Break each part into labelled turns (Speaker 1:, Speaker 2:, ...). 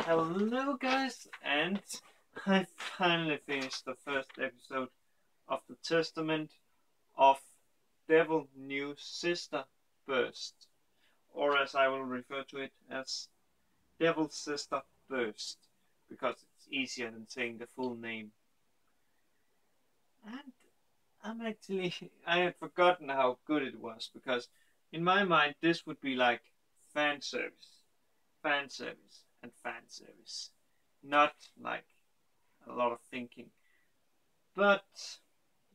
Speaker 1: Hello guys, and I finally finished the first episode of the Testament of Devil New Sister Burst, or as I will refer to it as Devil Sister Burst, because it's easier than saying the full name. And I had forgotten how good it was, because in my mind this would be like fan service, fan service, and fan service, not like a lot of thinking. But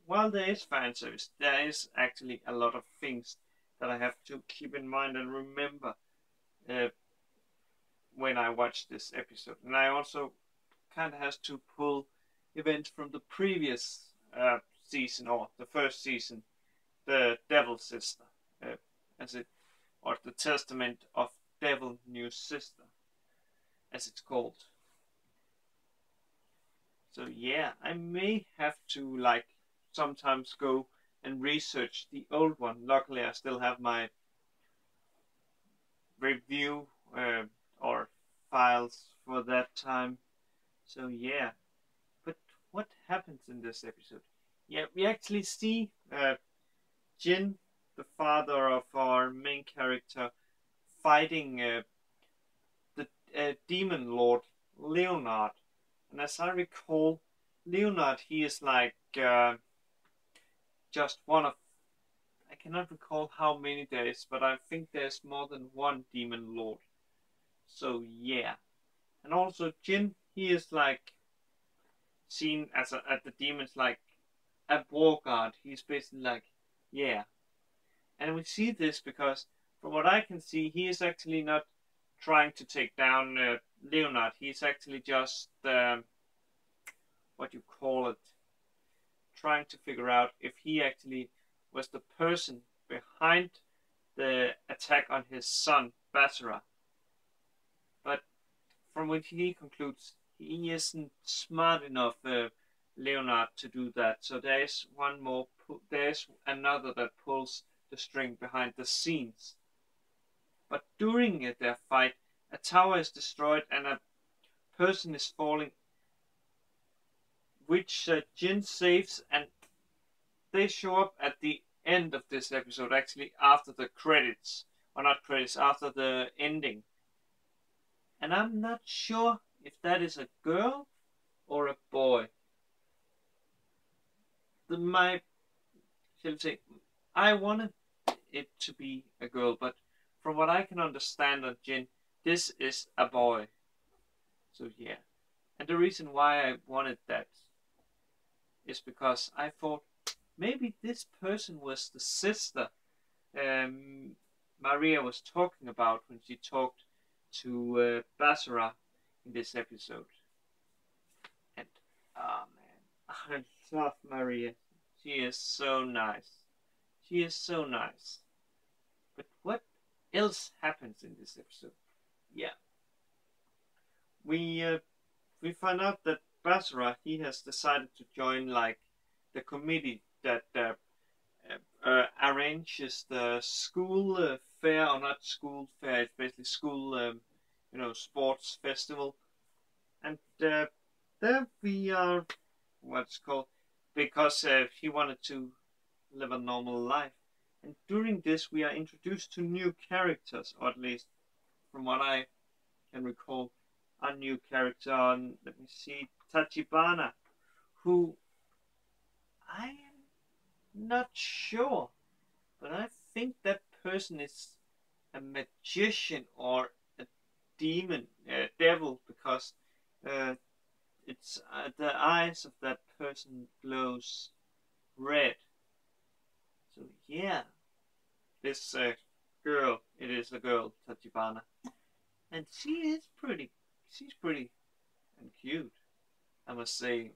Speaker 1: while there is fan service, there is actually a lot of things that I have to keep in mind and remember uh, when I watch this episode. And I also kind of have to pull events from the previous season, or the first season, the Devil Sister, uh, as it, or the Testament of Devil New Sister, as it's called. So yeah, I may have to like sometimes go and research the old one. Luckily, I still have my review or files for that time. So yeah, but what happens in this episode? Yeah, we actually see Jin, the father of our main character, fighting the demon lord Leonard. And as I recall, Leonard, he is like just one of, I cannot recall how many there is, but I think there's more than one demon lord. So yeah. And also Jin, he is like seen as at the demons like a war god. He's basically like, yeah. And we see this because from what I can see, he is actually not trying to take down Leonard. He's actually just what you call it, trying to figure out if he actually was the person behind the attack on his son Basara. But from what he concludes, he isn't smart enough, Leonard, to do that. So there's one more. There's another that pulls the string behind the scenes. But during their fight, a tower is destroyed and a person is falling, which Jin saves, and they show up at the end of this episode, actually after the credits, or not credits, after the ending. And I'm not sure if that is a girl or a boy. My, shall we say, I wanted it to be a girl, but from what I can understand on Jin, this is a boy. So yeah. And the reason why I wanted that is because I thought maybe this person was the sister Maria was talking about when she talked to Basara in this episode. And oh man, I love Maria. She is so nice. She is so nice. But what else happens in this episode? Yeah, we we find out that Basara, he has decided to join like the committee that arranges the school fair, or not school fair. It's basically school, sports festival. And there we are, what's called, because he wanted to live a normal life. And during this, we are introduced to new characters, or at least from what I can recall, a new character on, let me see, Tachibana, who I am not sure, but I think that person is a magician or a demon, devil, because uh, it's the eyes of that person glows red. So yeah, this girl, it is a girl, Tachibana, and she's pretty and cute. I must say,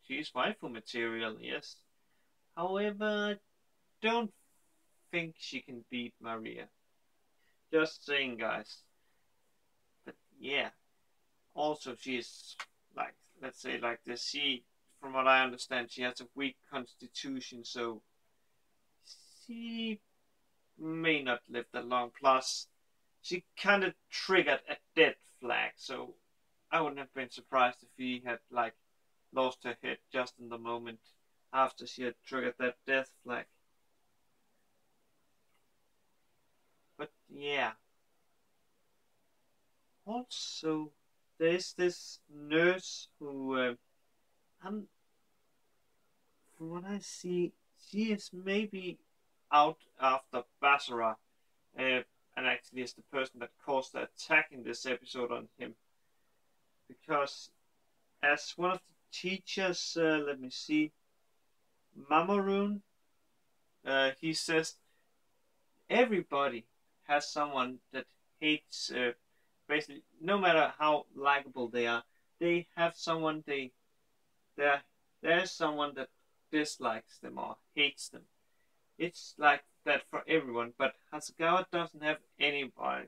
Speaker 1: she's waifu material, yes. However, I don't think she can beat Maria. Just saying, guys. But yeah, also she's like, let's say like this. She, from what I understand, she has a weak constitution, so she may not live that long. Plus, she kind of triggered a dead flag, so I wouldn't have been surprised if he had like lost her head just in the moment after she had triggered that death flag. But yeah. Also, there's this nurse who, from what I see, she is maybe out after Basara, and actually is the person that caused the attack in this episode on him. Because as one of the teachers, let me see, Mamoru, he says everybody has someone that hates, basically, no matter how likable they have someone there there's someone that dislikes them or hates them. It's like that for everyone, but Hasegawa doesn't have anybody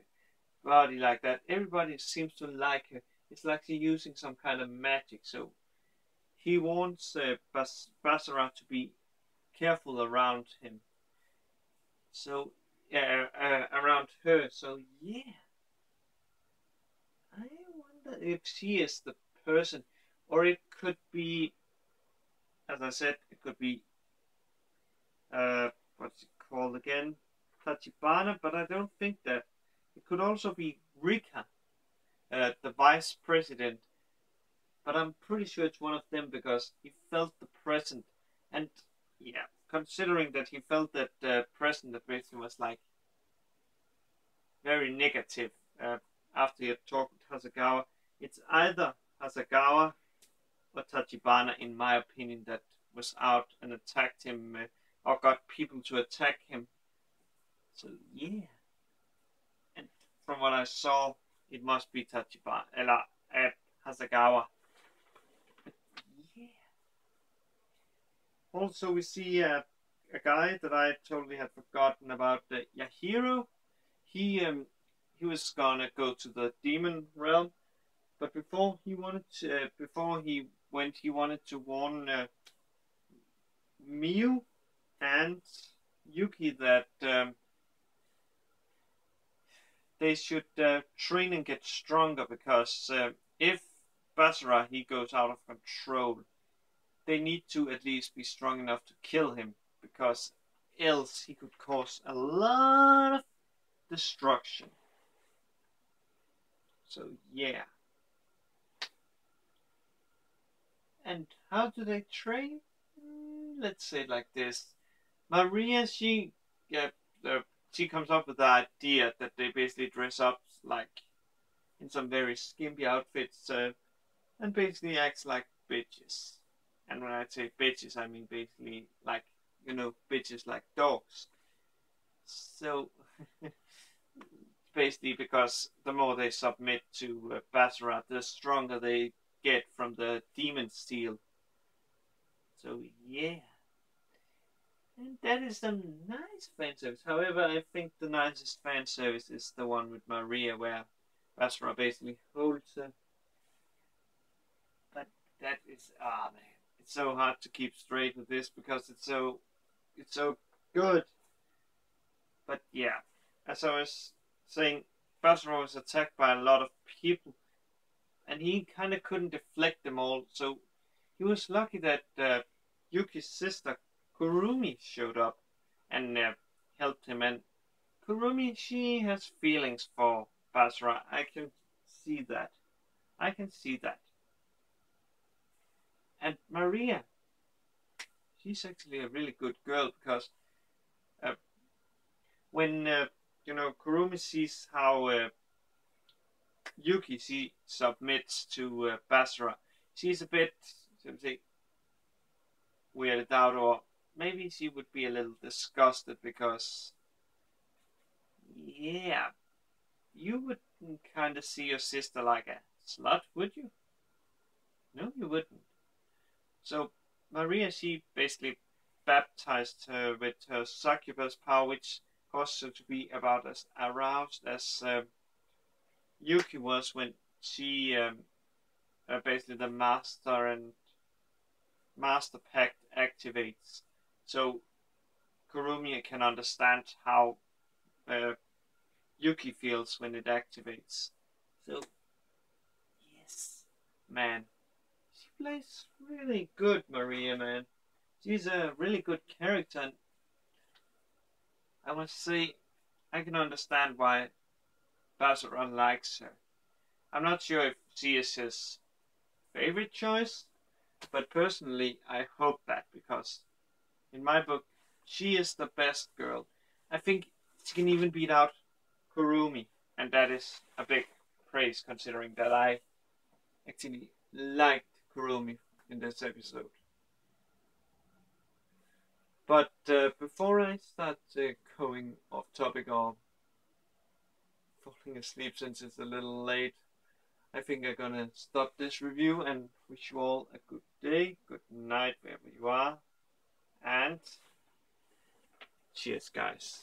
Speaker 1: like that. Everybody seems to like her. It's like she's using some kind of magic. So he wants Basara to be careful around him. So around her. So yeah, I wonder if she is the person, or it could be, as I said, it could be what's it called again? Tachibana, but I don't think that. It could also be Rika, the vice president, but I'm pretty sure it's one of them because he felt the present. And yeah, considering that he felt that the present that basically was like very negative after he had talked with Hasegawa, it's either Hasegawa or Tachibana, in my opinion, that was out and attacked him or got people to attack him. So yeah, and from what I saw, it must be Tachibana at Hasegawa. But yeah. Also, we see a guy that I totally had forgotten about, Yahiro. He was gonna go to the demon realm, but before he went, he wanted to warn Miu and Yuki that they should train and get stronger, because if Basara he goes out of control, they need to at least be strong enough to kill him, because else he could cause a lot of destruction. So yeah. And how do they train? Let's say it like this. Maria, she comes up with the idea that they basically dress up like in some very skimpy outfits and basically acts like bitches. And when I say bitches, I mean basically like, bitches like dogs. So basically, because the more they submit to Basara, the stronger they get from the demon steel. So yeah. And that is some nice fan service. However, I think the nicest fan service is the one with Maria, where Basara basically holds her. But that is, man, it's so hard to keep straight with this because it's so good. But yeah, as I was saying, Basara was attacked by a lot of people, and he kind of couldn't deflect them all. So he was lucky that Yuki's sister Kurumi showed up and helped him. And Kurumi, she has feelings for Basara. I can see that. And Maria, she's actually a really good girl, because when Kurumi sees how Yuki she submits to Basara, she's a bit, say, weirded out, or maybe she would be a little disgusted, because yeah, you wouldn't kind of see your sister like a slut, would you? No, you wouldn't. So Maria, she basically baptized her with her succubus power, which caused her to be about as aroused as Yuki was when she basically the master and master pact activates. So Kurumi can understand how Yuki feels when it activates. So yes, man, she plays really good, Maria, man. She's a really good character, and I must say, I can understand why Basara likes her. I'm not sure if she is his favorite choice, but personally, I hope that, because in my book, she is the best girl. I think she can even beat out Kurumi, and that is a big praise considering that I actually liked Kurumi in this episode. But before I start going off topic or falling asleep since it's a little late, I think I'm gonna stop this review and wish you all a good day, good night, wherever you are, and cheers, guys.